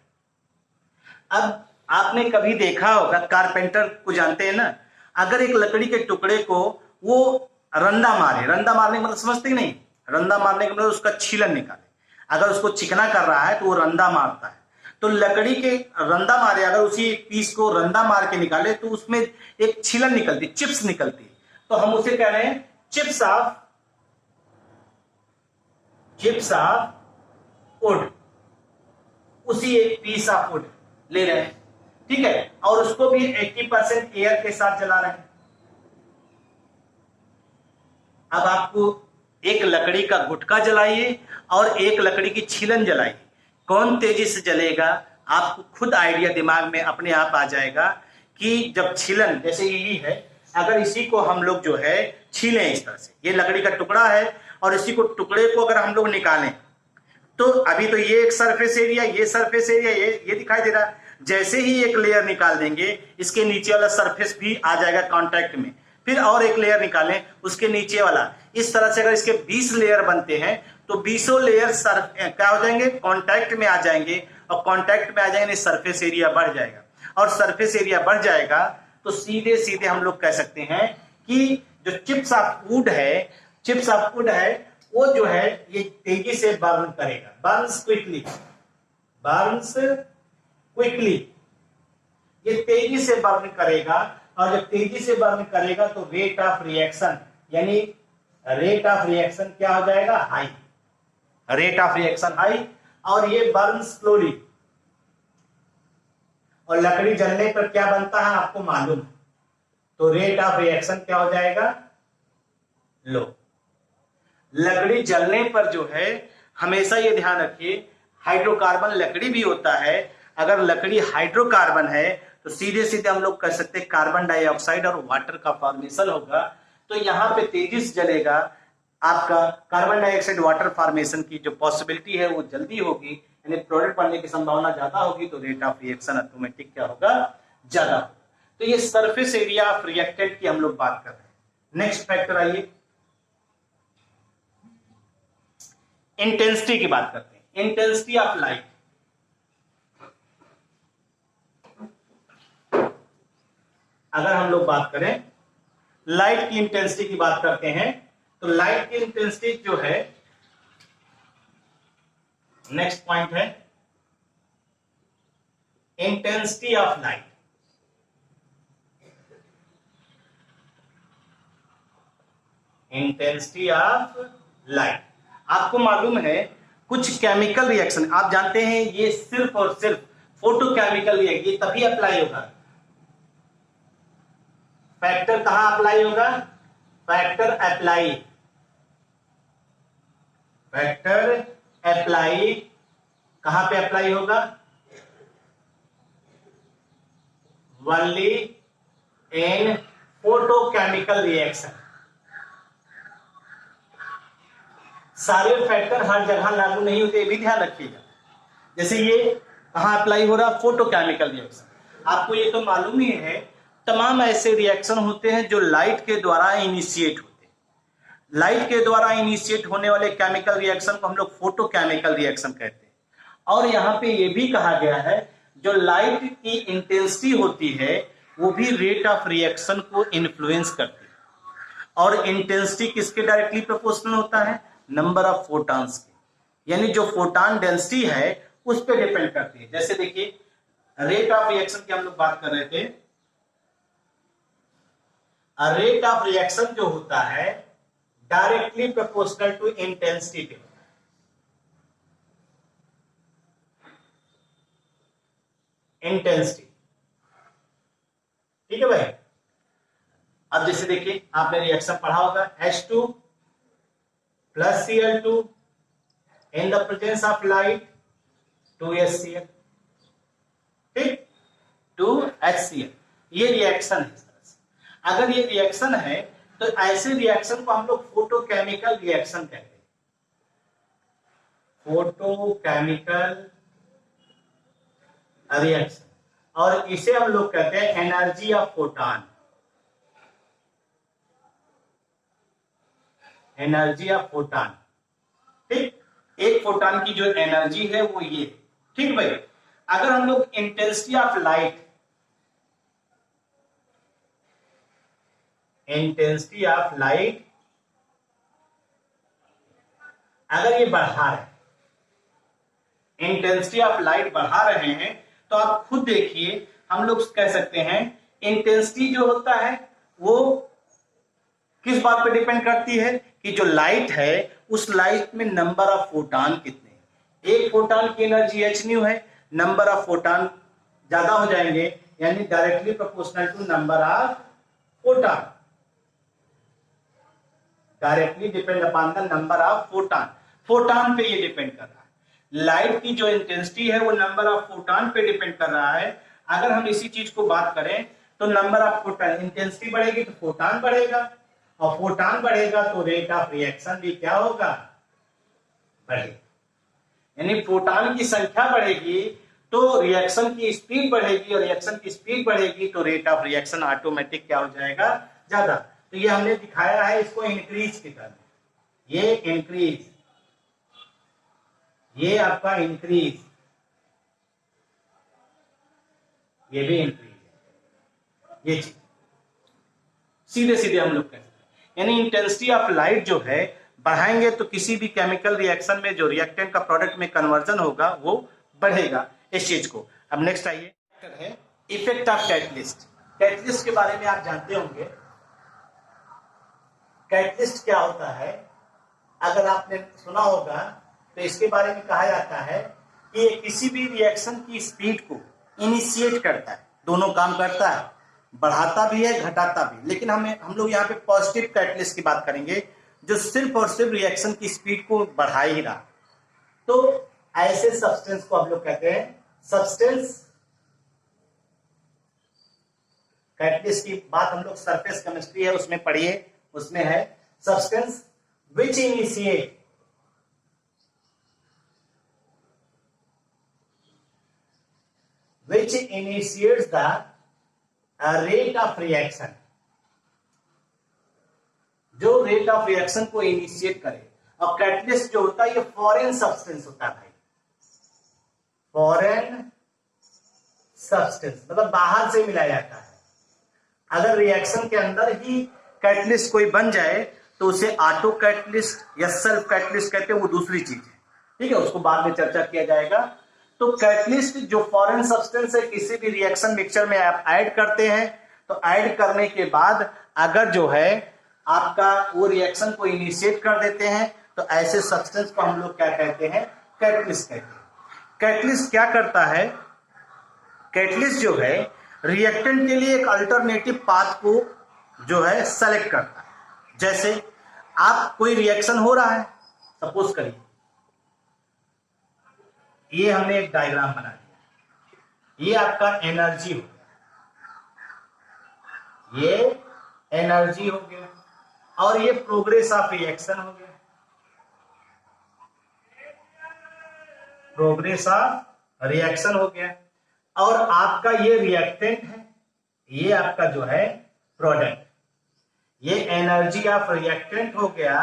अब आपने कभी देखा होगा, कारपेंटर को जानते हैं ना, अगर एक लकड़ी के टुकड़े को वो रंदा मारे, रंदा मारने का मतलब समझते ही नहीं, रंदा मारने का मतलब उसका छीलन निकाले। अगर उसको चिकना कर रहा है तो वो रंदा मारता है। तो लकड़ी के रंदा मारे, अगर उसी एक पीस को रंदा मार के निकाले तो उसमें एक छीलन निकलती, चिप्स निकलती, तो हम उसे कह रहे हैं चिप्स ऑफ वुड। उसी एक पीस ऑफ वुड ले रहे हैं, ठीक है, और उसको भी 80% एयर के साथ जला रहे हैं। अब आपको एक लकड़ी का गुटका जलाइए और एक लकड़ी की छीलन जलाइए, कौन तेजी से जलेगा आपको खुद आइडिया दिमाग में अपने आप आ जाएगा कि जब छीलन, जैसे यही है, अगर इसी को हम लोग जो है छीलें इस तरह से, ये लकड़ी का टुकड़ा है और इसी को टुकड़े को अगर हम लोग निकालें तो अभी तो ये एक सरफेस एरिया, ये सरफेस एरिया, ये दिखाई दे रहा है। जैसे ही एक लेयर निकाल देंगे, इसके नीचे वाला सरफेस भी आ जाएगा कांटेक्ट में, फिर और एक लेयर निकालें उसके नीचे वाला, इस तरह से अगर इसके 20 लेयर बनते हैं तो 20 लेयर क्या हो जाएंगे, कांटेक्ट में आ जाएंगे, और कांटेक्ट में आ जाएंगे सरफेस एरिया बढ़ जाएगा, और सरफेस एरिया बढ़ जाएगा तो सीधे सीधे हम लोग कह सकते हैं कि जो चिप्स ऑफ वुड है वो जो है ये तेजी से बर्न करेगा, बर्न्स क्विकली, ये तेजी से बर्न करेगा। और जब तेजी से बर्न करेगा तो रेट ऑफ रिएक्शन, यानी रेट ऑफ रिएक्शन क्या हो जाएगा, high, rate of reaction high, और ये बर्न स्लोली। और लकड़ी जलने पर क्या बनता है आपको मालूम है, तो रेट ऑफ रिएक्शन क्या हो जाएगा, लो। लकड़ी जलने पर जो है, हमेशा ये ध्यान रखिए, हाइड्रोकार्बन लकड़ी भी होता है, अगर लकड़ी हाइड्रोकार्बन है तो सीधे सीधे हम लोग कह सकते हैं कार्बन डाइऑक्साइड और वाटर का फॉर्मेशन होगा, तो यहां पे तेजी से जलेगा, आपका कार्बन डाइऑक्साइड वाटर फॉर्मेशन की जो पॉसिबिलिटी है वो जल्दी होगी, यानी प्रोडक्ट बनने की संभावना ज्यादा होगी, तो रेट ऑफ रिएक्शन ऑटोमेटिक क्या होगा, ज्यादा होगा। तो ये सरफेस एरिया ऑफ रिएक्टेंट की हम लोग बात कर रहे हैं। नेक्स्ट फैक्टर आइए, इंटेंसिटी की बात करते हैं, इंटेंसिटी ऑफ लाइट। अगर हम लोग बात करें लाइट की इंटेंसिटी की बात करते हैं, तो लाइट की इंटेंसिटी जो है, नेक्स्ट पॉइंट है intensity of light. Intensity of light, आपको मालूम है कुछ केमिकल रिएक्शन, आप जानते हैं ये सिर्फ और सिर्फ फोटोकेमिकल रिएक्शन, ये तभी अप्लाई होगा। फैक्टर कहां अप्लाई होगा, फैक्टर अप्लाई कहां पे अप्लाई होगा, ओनली इन फोटोकेमिकल रिएक्शन। सारे फैक्टर हर जगह लागू नहीं होते, ये भी ध्यान रखिएगा। जैसे ये कहां अप्लाई हो रहा, फोटोकेमिकल रिएक्शन। आपको ये तो मालूम ही है, तमाम ऐसे रिएक्शन होते हैं जो लाइट के द्वारा इनिशिएट होते हैं। लाइट के द्वारा इनिशिएट होने वाले केमिकल रिएक्शन को हम लोग फोटोकेमिकल रिएक्शन कहते हैं। और यहाँ पे ये भी कहा गया है जो लाइट की इंटेंसिटी होती है वो भी रेट ऑफ रिएक्शन को इन्फ्लुएंस करती है। और इंटेंसिटी किसके डायरेक्टली प्रोपोर्शनल होता है, नंबर ऑफ फोटॉन्स के, यानी जो फोटॉन डेंसिटी है उस पर डिपेंड करती है। जैसे देखिए रेट ऑफ रिएक्शन की हम लोग बात कर रहे थे, रेट ऑफ रिएक्शन जो होता है डायरेक्टली प्रोपोर्शनल टू इंटेंसिटी के। इंटेंसिटी, ठीक है भाई। अब जैसे देखिए आपने रिएक्शन पढ़ा होगा, H2 plus Cl2 in the presence of light 2HCl, ठीक, 2HCl, ये रिएक्शन है। अगर ये रिएक्शन है तो ऐसे रिएक्शन को हम लोग फोटोकेमिकल रिएक्शन कहते हैं। फोटोकेमिकल रिएक्शन, और इसे हम लोग कहते हैं energy of photon, energy of photon. ठीक, एक फोटॉन की जो एनर्जी है वो ये। ठीक भाई, अगर हम लोग intensity of light, intensity of light अगर ये बढ़ा रहे, इंटेंसिटी ऑफ लाइट बढ़ा रहे हैं, तो आप खुद देखिए, हम लोग कह सकते हैं इंटेंसिटी जो होता है वो किस बात पे डिपेंड करती है कि जो लाइट है उस लाइट में नंबर ऑफ फोटॉन कितने हैं। एक फोटॉन की एनर्जी h न्यू है, नंबर ऑफ फोटॉन ज्यादा हो जाएंगे, यानी directly proportional to number of photon, directly depend upon the number of photon. Photon पे ये डिपेंड कर रहा है, लाइट की जो इंटेंसिटी है वो नंबर ऑफ फोटॉन पे डिपेंड कर रहा है। अगर हम इसी चीज को बात करें तो नंबर ऑफ फोटॉन, इंटेंसिटी बढ़ेगी तो फोटॉन बढ़ेगा, और फोटॉन बढ़ेगा तो रेट ऑफ रिएक्शन भी क्या होगा, बढ़ेगा। यानी फोटॉन की संख्या बढ़ेगी तो रिएक्शन की स्पीड बढ़ेगी, और रिएक्शन की स्पीड बढ़ेगी तो रेट ऑफ रिएक्शन ऑटोमेटिक क्या हो जाएगा, ज्यादा। तो ये हमने दिखाया है इसको इंक्रीज की तरह, ये इंक्रीज, ये आपका इंक्रीज, ये भी इंक्रीज है, ये चीज सीधे सीधे हम लोग कहते हैं। यानी इंटेंसिटी ऑफ लाइट जो है बढ़ाएंगे तो किसी भी केमिकल रिएक्शन में जो रिएक्टेंट का प्रोडक्ट में कन्वर्जन होगा वो बढ़ेगा, इस चीज को। अब नेक्स्ट आइए है इफेक्ट ऑफ कैटलिस्ट। कैटलिस्ट के बारे में आप जानते होंगे, कैटलिस्ट क्या होता है, अगर आपने सुना होगा तो इसके बारे में कहा जाता है कि ये किसी भी रिएक्शन की स्पीड को इनिशिएट करता है, दोनों काम करता है, बढ़ाता भी है घटाता भी। लेकिन हम लोग यहाँ पे पॉजिटिव कैटलिस्ट की बात करेंगे जो सिर्फ और सिर्फ रिएक्शन की स्पीड को बढ़ा ही रहा। तो ऐसे सब्सटेंस को हम लोग कहते हैं सब्सटेंस। कैटलिस्ट की बात हम लोग सरफेस केमिस्ट्री है उसमें पढ़िए, उसमें है substance which initiate which initiates the rate of reaction, जो रेट ऑफ रिएक्शन को इनिशिएट करे। और कैटलिस्ट जो होता है ये फॉरेन सब्सटेंस होता है भाई, फॉरेन सब्सटेंस मतलब बाहर से मिलाया जाता है। अगर रिएक्शन के अंदर ही कैटलिस्ट कोई बन जाए तो उसे ऑटो कैटलिस्ट या सेल्फ कैटलिस्ट कहते हैं, वो दूसरी चीज है। ठीक है, उसको बाद में चर्चा किया जाएगा। तो कैटलिस्ट जो फॉरेन सब्सटेंस है, किसी भी रिएक्शन मिक्सचर में आप ऐड करते हैं तो ऐड करने के बाद अगर जो है आपका वो रिएक्शन को इनिशिएट कर देते हैं तो ऐसे सब्सटेंस को हम लोग क्या कहते हैं, कैटलिस्ट कहते हैं। कैटलिस्ट क्या करता है, कैटलिस्ट जो है रिएक्टेंट के लिए एक अल्टरनेटिव पाथ को जो है सेलेक्ट करता है। जैसे आप कोई रिएक्शन हो रहा है, सपोज करिए ये हमने एक डायग्राम बना दिया, ये आपका एनर्जी हो गया, ये एनर्जी हो गया, और ये प्रोग्रेस ऑफ रिएक्शन हो गया, प्रोग्रेस ऑफ रिएक्शन हो गया, और आपका ये रिएक्टेंट है, ये आपका जो है प्रोडक्ट, ये एनर्जी ऑफ रिएक्टेंट हो गया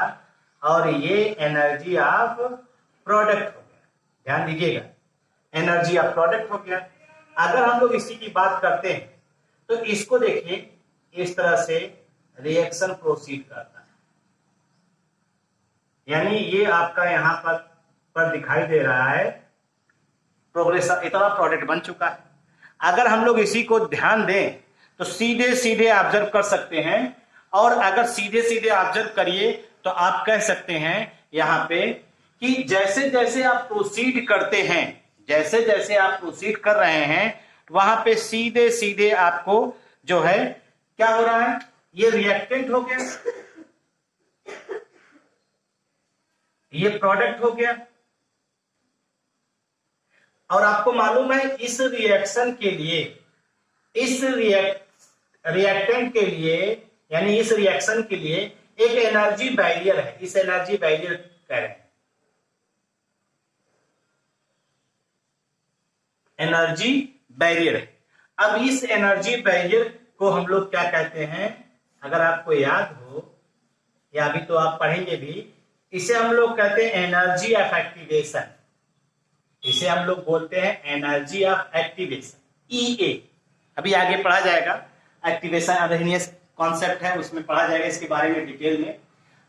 और ये एनर्जी ऑफ प्रोडक्ट हो गया। ध्यान दीजिएगा, एनर्जी ऑफ प्रोडक्ट हो गया। अगर हम लोग इसी की बात करते हैं तो इसको देखिए, इस तरह से रिएक्शन प्रोसीड करता है, यानी ये आपका यहां पर दिखाई दे रहा है प्रोग्रेस, इतना प्रोडक्ट बन चुका है। अगर हम लोग इसी को ध्यान दें तो सीधे सीधे ऑब्जर्व कर सकते हैं, और अगर सीधे सीधे ऑब्जर्व करिए तो आप कह सकते हैं यहां पे कि जैसे जैसे आप प्रोसीड करते हैं, जैसे जैसे आप प्रोसीड कर रहे हैं वहां पे सीधे सीधे आपको जो है क्या हो रहा है, ये रिएक्टेंट हो गया, ये प्रोडक्ट हो गया। और आपको मालूम है इस रिएक्शन के लिए, इस रिएक्टेंट के लिए, यानी इस रिएक्शन के लिए एक एनर्जी बैरियर है, इस एनर्जी बैरियर कह रहे हैं, एनर्जी बैरियर है। अब इस एनर्जी बैरियर को हम लोग क्या कहते हैं, अगर आपको याद हो या अभी तो आप पढ़ेंगे भी, इसे हम लोग कहते हैं एनर्जी ऑफ एक्टिवेशन। इसे हम लोग बोलते हैं एनर्जी ऑफ एक्टिवेशन, EA। अभी आगे पढ़ा जाएगा, एक्टिवेशन अरहेनियस कॉन्सेप्ट है, उसमें पढ़ा जाएगा इसके बारे में डिटेल में,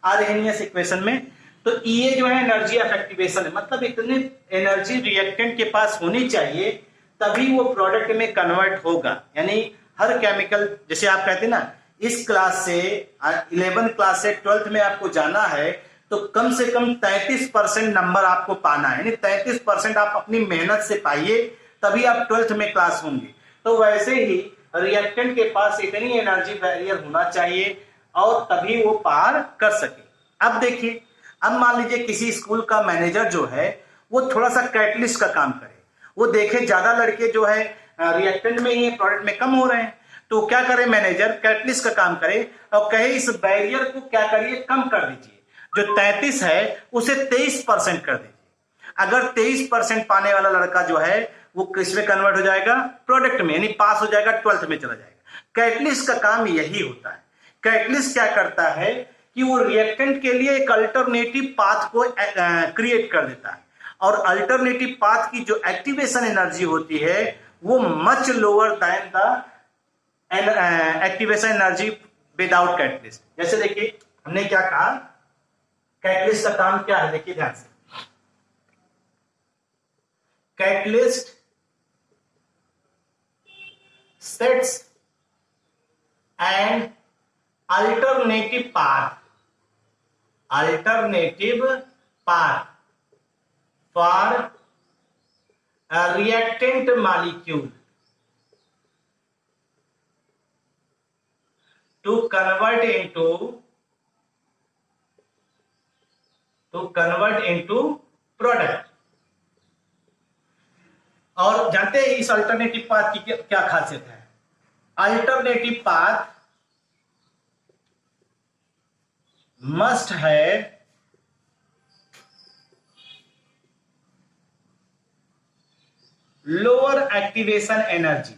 अरहेनियस इक्वेशन में। तो EA जो है एनर्जी ऑफ एक्टिवेशन है, मतलब इतनी एनर्जी रिएक्टेंट के पास होनी चाहिए तभी वो प्रोडक्ट में कन्वर्ट होगा। यानी हर केमिकल, जैसे आप कहते हैं ना, इस क्लास से 11th क्लास से 12th में आपको जाना है तो कम से कम 33% नंबर आपको पाना है, यानी 33% आप अपनी मेहनत से पाइए तभी आप 12th में क्लास होंगे। तो वैसे ही रिएक्टेंट के पास इतनी एनर्जी बैरियर होना चाहिए और तभी वो पार कर सके। अब देखिए, अब मान लीजिए किसी स्कूल का मैनेजर जो है वो थोड़ा सा कैटलिस्ट का काम करे, वो देखे ज्यादा लड़के जो है रिएक्टेंट में ही प्रोडक्ट में कम हो रहे हैं, तो क्या करे मैनेजर, कैटलिस्ट का काम करे और कहे इस बैरियर को क्या करिए, कम कर दीजिए, जो 33 है उसे 23% कर दीजिए। अगर 23% पाने वाला लड़का जो है वो किसमें कन्वर्ट हो जाएगा, प्रोडक्ट में, यानी पास हो जाएगा, 12th में चला जाएगा। कैटलिस्ट का काम यही होता है। कैटलिस्ट क्या करता है कि वो रिएक्टेंट के लिए एक अल्टरनेटिव पाथ को क्रिएट कर देता है, और अल्टरनेटिव पाथ की जो एक्टिवेशन एनर्जी होती है वो much lower than the activation energy without catalyst. जैसे देखिए हमने क्या कहा, कैटलिस्ट का काम क्या है, देखिए ध्यान से। Catalyst sets an alternative path for a reactant molecule to convert into product। और जानते हैं इस अल्टरनेटिव पाथ की क्या खासियत है? अल्टरनेटिव पाथ मस्ट है लोअर एक्टिवेशन एनर्जी,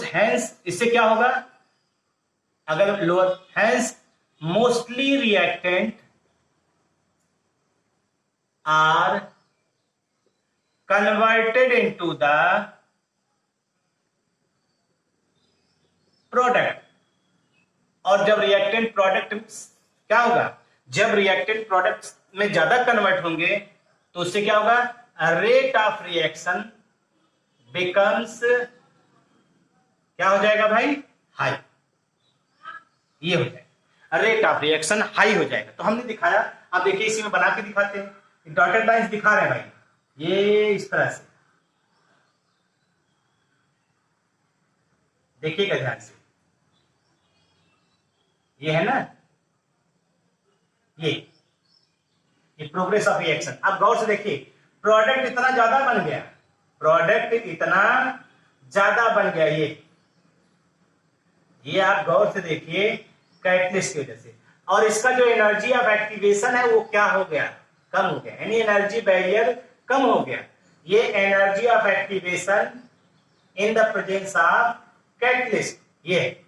हैंस इससे क्या होगा, अगर lower, hence mostly reactant are converted into the product. और जब रिएक्टेंट प्रोडक्ट क्या होगा, जब रिएक्टेंट प्रोडक्ट में ज्यादा कन्वर्ट होंगे तो उससे क्या होगा, रेट ऑफ रिएक्शन बिकम्स, क्या हो जाएगा भाई, हाई। ये हो जाएगा, रेट ऑफ रिएक्शन हाई हो जाएगा। तो हमने दिखाया, आप देखिए इसी में बना के दिखाते हैं, डॉटेड लाइंस दिखा रहे हैं भाई, ये इस तरह से देखिएगा ध्यान से, ये है ना, ये प्रोग्रेस ऑफ रिएक्शन। अब गौर से देखिए, प्रोडक्ट इतना ज्यादा बन गया, ये आप गौर से देखिए कैटलिस्ट की वजह से, और इसका जो एनर्जी ऑफ एक्टिवेशन है वो क्या हो गया, कम हो गया, यानी एनर्जी बैरियर कम हो गया। ये energy of activation in the presence of catalyst, ये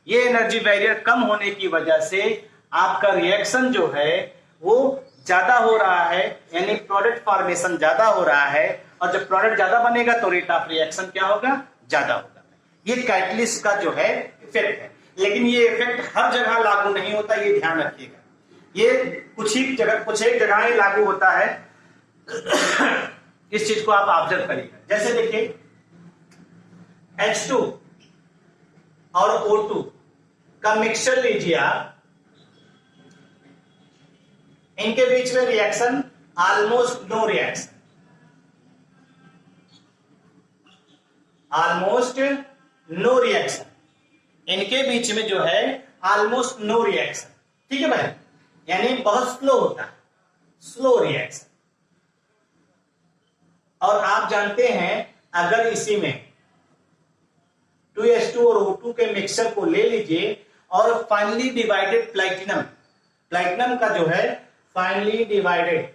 एनर्जी बैरियर कम होने की वजह से आपका रिएक्शन जो है वो ज्यादा हो रहा है, यानी प्रोडक्ट फॉर्मेशन ज्यादा हो रहा है, और जब प्रोडक्ट ज्यादा बनेगा तो रेट ऑफ रिएक्शन क्या होगा, ज्यादा होगा। ये कैटलिस्ट का जो है इफेक्ट है, लेकिन ये इफेक्ट हर जगह लागू नहीं होता, ये ध्यान रखिएगा। ये कुछ एक जगह लागू होता है, इस चीज को आप ऑब्जर्व करिएगा। जैसे देखिए H2 और O2 का मिक्सचर लीजिए आप, इनके बीच में रिएक्शन ऑलमोस्ट नो रिएक्शन, इनके बीच में जो है ऑलमोस्ट नो रिएक्शन, ठीक है भाई, यानी बहुत स्लो होता है, स्लो रिएक्शन। और आप जानते हैं अगर इसी में 2H2 और O2 के मिक्सचर को ले लीजिए और फाइनली डिवाइडेड प्लैटिनम, प्लैटिनम का जो है फाइनली डिवाइडेड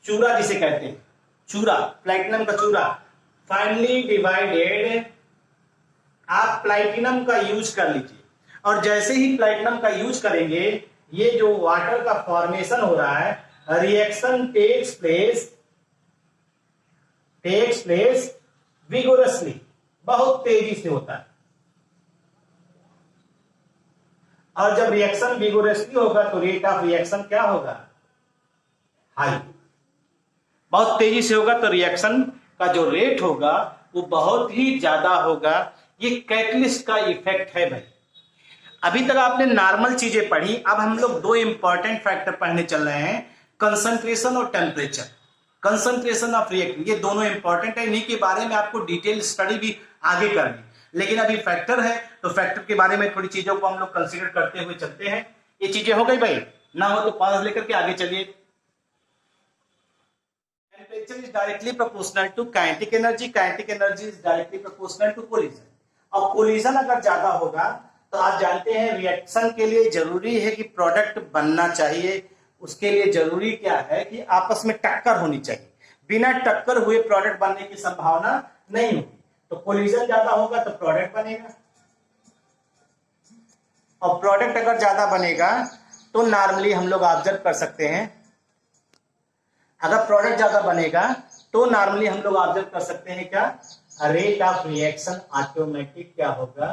चूरा जिसे कहते हैं, चूरा, प्लैटिनम का चूरा, फाइनली डिवाइडेड, आप प्लैटिनम का यूज कर लीजिए। और जैसे ही प्लैटिनम का यूज करेंगे, ये जो वाटर का फॉर्मेशन हो रहा है, रिएक्शन टेक्स प्लेस विगोरसली, बहुत तेजी से होता है। और जब रिएक्शन विगोरसली होगा तो रेट ऑफ रिएक्शन क्या होगा? हाई। बहुत तेजी से होगा तो रिएक्शन का जो रेट होगा वो बहुत ही ज्यादा होगा। ये कैटलिस्ट का इफेक्ट है भाई। अभी तक आपने नॉर्मल चीजें पढ़ी, अब हम लोग दो इंपॉर्टेंट फैक्टर पढ़ने चल रहे हैं, कंसंट्रेशन और टेम्परेचर, कंसंट्रेशन ऑफ रिएक्टेंट। ये दोनों इंपॉर्टेंट है, इन्हीं के बारे में आपको डिटेल स्टडी भी आगे करनी। लेकिन अभी फैक्टर है तो फैक्टर के बारे में थोड़ी चीजों को हम लोग कंसीडर करते हुए चलते हैं। ये चीजें हो गई भाई, ना हो तो पॉज लेकर के आगे चलिए। Temperature is directly proportional to kinetic energy, kinetic energy is directly proportional to collision. और कोलिजन अगर ज्यादा होगा तो आप जानते हैं रिएक्शन के लिए जरूरी है कि प्रोडक्ट बनना चाहिए, उसके लिए जरूरी क्या है कि आपस में टक्कर होनी चाहिए। बिना टक्कर हुए प्रोडक्ट बनने की संभावना नहीं होगी। तो कोलिजन ज्यादा होगा तो प्रोडक्ट बनेगा, और प्रोडक्ट अगर ज्यादा बनेगा तो नॉर्मली हम लोग ऑब्जर्व कर सकते हैं, अगर प्रोडक्ट ज्यादा बनेगा तो नॉर्मली हम लोग ऑब्जर्व कर सकते हैं क्या? रेट ऑफ रिएक्शन ऑटोमेटिक क्या होगा?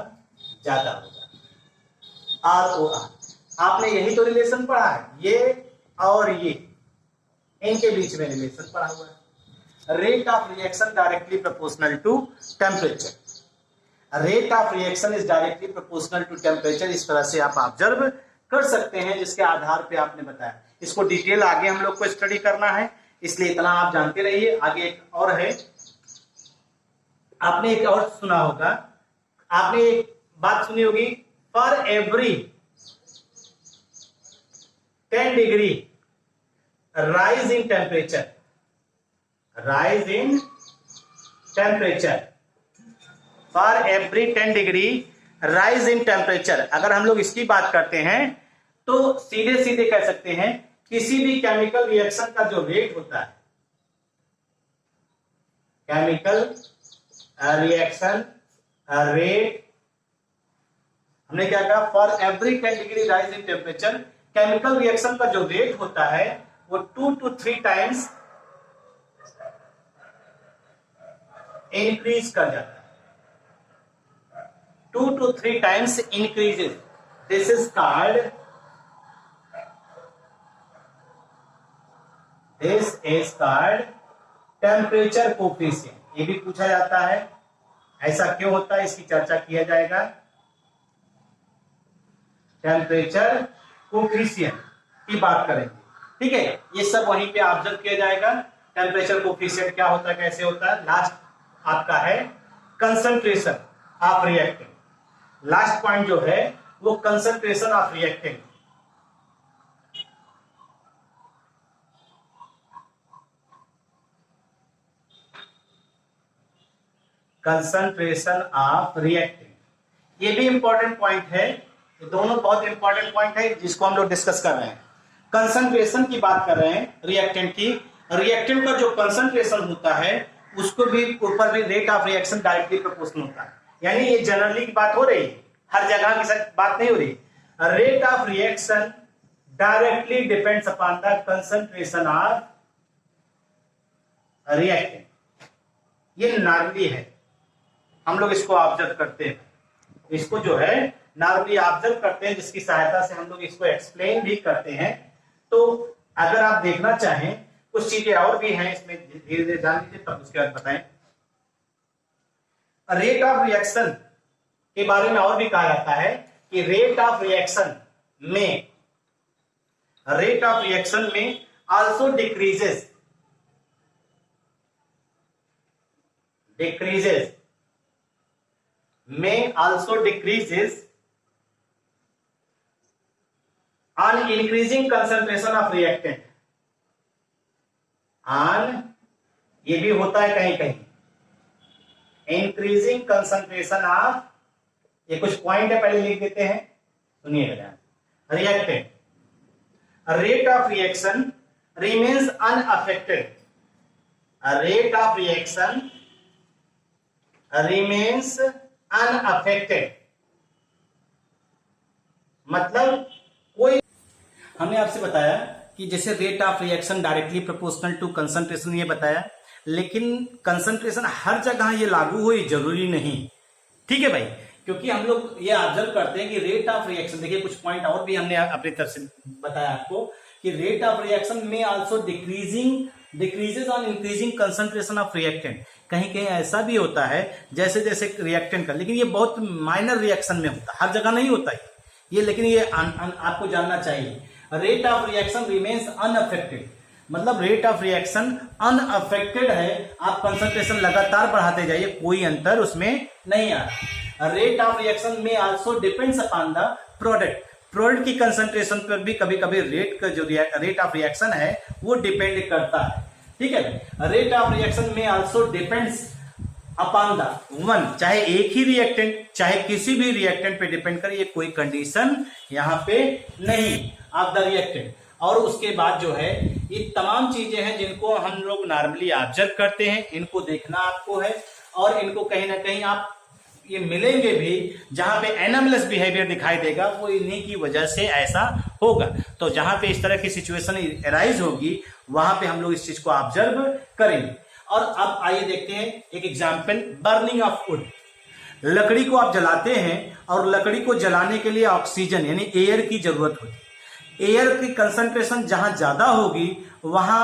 ज्यादा होगा। ROR, आपने यही तो रिलेशन पढ़ा है, ये और ये, इनके बीच में रिलेशन पढ़ा हुआ है। Rate of reaction directly proportional to temperature, rate of reaction is directly proportional to temperature. इस तरह से आप ऑब्जर्व कर सकते हैं, जिसके आधार पे आपने बताया। इसको डिटेल आगे हम लोग को स्टडी करना है, इसलिए इतना आप जानते रहिए। आगे एक और है, आपने एक और सुना होगा, आपने एक बात सुनी होगी, for every 10 degree rise in temperature, rise in temperature, for every 10 degree rise in temperature. अगर हम लोग इसकी बात करते हैं तो सीधे सीधे कह सकते हैं किसी भी केमिकल रिएक्शन का जो रेट होता है, केमिकल रिएक्शन रेट, हमने क्या कहा? For every 10 degree rise in temperature, chemical reaction का जो रेट होता है वो 2 to 3 टाइम्स इंक्रीज कर जाता है, 2 to 3 times increases. This is called, this is called temperature coefficient. ये भी पूछा जाता है, ऐसा क्यों होता है, इसकी चर्चा किया जाएगा। टेम्परेचर कोफिशिएंट की बात करेंगे, ठीक है। ये सब वहीं पे ऑब्जर्व किया जाएगा। टेम्परेचर कोफिशिएंट क्या होता है, कैसे होता है। लास्ट आपका है concentration of reactant, last point जो है वो concentration of reactant. Concentration of reactant, ये भी इंपॉर्टेंट पॉइंट है। ये दोनों बहुत इंपॉर्टेंट पॉइंट है जिसको हम लोग डिस्कस कर रहे हैं। कंसंट्रेशन की बात कर रहे हैं रिएक्टेंट की, रिएक्टेंट का जो कंसंट्रेशन होता है उसको भी ऊपर भी rate of reaction directly proportional होता है। यानी ये जनरली की बात हो रही है, हर जगह की बात नहीं हो रही। Rate of reaction directly depends upon the concentration of reactant. ये नॉर्मली है, हम लोग इसको ऑब्जर्व करते हैं, इसको जो है नॉर्मली ऑब्जर्व करते हैं, जिसकी सहायता से हम लोग इसको एक्सप्लेन भी करते हैं। तो अगर आप देखना चाहें कुछ चीजें और भी हैं इसमें, धीरे धीरे जान लीजिए तब उसके बाद बताएं। रेट ऑफ रिएक्शन के बारे में और भी कहा जाता है कि रेट ऑफ रिएक्शन में also decreases on increasing concentration of reactant, on, ये भी होता है कहीं कहीं, इंक्रीजिंग कंसंट्रेशन ऑफ, ये कुछ पॉइंट है पहले लिख देते हैं, सुनिएगा ध्यान, reactant, rate of reaction remains unaffected, rate of reaction remains unaffected, मतलब कोई, हमने आपसे बताया कि जैसे rate of reaction directly proportional to concentration ये बताया, लेकिन कंसंट्रेशन हर जगह ये लागू हो ये जरूरी नहीं, ठीक है भाई, क्योंकि हम लोग ये ऑब्जर्व करते हैं कि रेट ऑफ रिएक्शन, देखिए कुछ पॉइंट और भी हमने अपनी तरफ से बताया आपको कि रेट ऑफ रिएक्शन में also decreases on increasing concentration of reactant, कहीं कहीं ऐसा भी होता है जैसे जैसे रिएक्टेंट का, लेकिन ये बहुत माइनर रिएक्शन में होता है, हर जगह नहीं होता है ये, लेकिन ये आपको जानना चाहिए। Rate of reaction remains unaffected, मतलब रेट ऑफ रिएक्शन अनअफेक्टेड है, आप कंसंट्रेशन लगातार बढ़ाते जाइए, कोई अंतर उसमें नहीं आ रहा। रेट ऑफ रिएक्शन में also depends upon the product, product की कंसंट्रेशन पर भी कभी कभी रेट का जो रेट ऑफ रिएक्शन है वो डिपेंड करता है, ठीक है। रेट ऑफ रिएक्शन में also depends upon the one, चाहे एक ही रिएक्टेंट चाहे किसी भी रिएक्टेंट पे डिपेंड करे, ये कोई कंडीशन यहाँ पे नहीं ऑफ द रिएक्टेंट। और उसके बाद जो है ये तमाम चीजें हैं जिनको हम लोग नॉर्मली ऑब्जर्व करते हैं, इनको देखना आपको है, और इनको कहीं ना कहीं आप ये मिलेंगे भी, जहां पे एनोमलस बिहेवियर दिखाई देगा वो इन्हीं की वजह से ऐसा होगा। तो जहां पे इस तरह की सिचुएशन अराइज होगी वहां पे हम लोग इस चीज को ऑब्जर्व करेंगे। और अब आइए देखते हैं एक एग्जांपल, बर्निंग ऑफ वुड। लकड़ी को आप जलाते हैं और लकड़ी को जलाने के लिए ऑक्सीजन यानी एयर की जरूरत होती है। एयर की कंसंट्रेशन जहां ज्यादा होगी वहां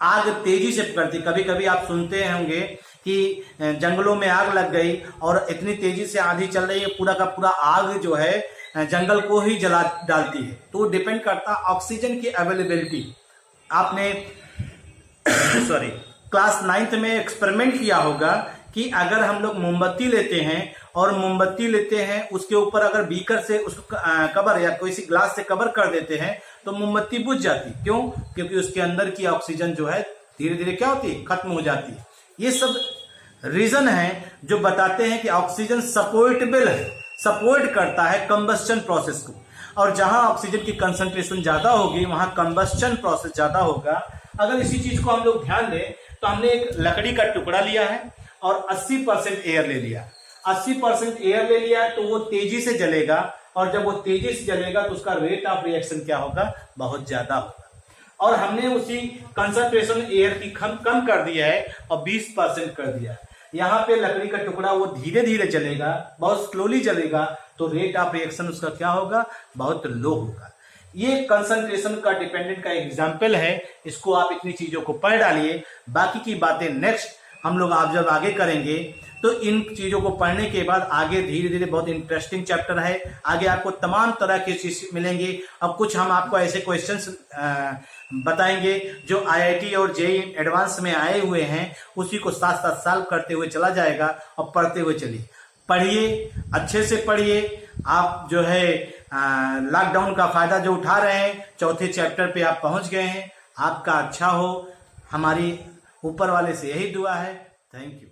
आग तेजी से पकड़ती। कभी कभी आप सुनते होंगे कि जंगलों में आग लग गई और इतनी तेजी से आंधी चल रही है, पूरा का पूरा आग जो है जंगल को ही जला डालती है। तो डिपेंड करता ऑक्सीजन की अवेलेबिलिटी। आपने क्लास 9th में एक्सपेरिमेंट किया होगा कि अगर हम लोग मोमबत्ती लेते हैं उसके ऊपर अगर बीकर से उसको कवर या कोई सी ग्लास से कवर कर देते हैं तो मोमबत्ती बुझ जाती। क्यों? क्योंकि उसके अंदर की ऑक्सीजन जो है धीरे धीरे क्या होती है, खत्म हो जाती है। ये सब रीजन है जो बताते हैं कि ऑक्सीजन सपोर्टेबल है, सपोर्ट करता है कंबस्चन प्रोसेस को, और जहां ऑक्सीजन की कंसंट्रेशन ज्यादा होगी वहां कंबस्चन प्रोसेस ज्यादा होगा। अगर इसी चीज को हम लोग ध्यान दें तो हमने एक लकड़ी का टुकड़ा लिया है और 80% एयर ले लिया, 80% एयर ले लिया तो वो तेजी से जलेगा, और जब वो तेजी से जलेगा तो उसका रेट ऑफ रिएक्शन क्या होगा, बहुत ज्यादा होगा। और हमने उसी कंसंट्रेशन एयर की कम कर दिया है और 20% कर दिया है। यहाँ पे लकड़ी का टुकड़ा वो धीरे धीरे जलेगा, बहुत स्लोली जलेगा, तो रेट ऑफ रिएक्शन उसका क्या होगा, बहुत लो होगा। ये कंसंट्रेशन का डिपेंडेंट का एग्जाम्पल है, इसको आप इतनी चीजों को पढ़ डालिए। बाकी की बातें नेक्स्ट हम लोग आप जब आगे करेंगे तो इन चीजों को पढ़ने के बाद आगे धीरे धीरे बहुत इंटरेस्टिंग चैप्टर है, आगे आपको तमाम तरह के चीज मिलेंगे। अब कुछ हम आपको ऐसे क्वेश्चंस बताएंगे जो आईआईटी और जेईई एडवांस में आए हुए हैं, उसी को साथ साथ सॉल्व करते हुए चला जाएगा और पढ़ते हुए चलिए। पढ़िए, अच्छे से पढ़िए। आप जो है लॉकडाउन का फायदा जो उठा रहे हैं, चौथे चैप्टर पे आप पहुंच गए हैं, आपका अच्छा हो, हमारी ऊपर वाले से यही दुआ है। Thank you.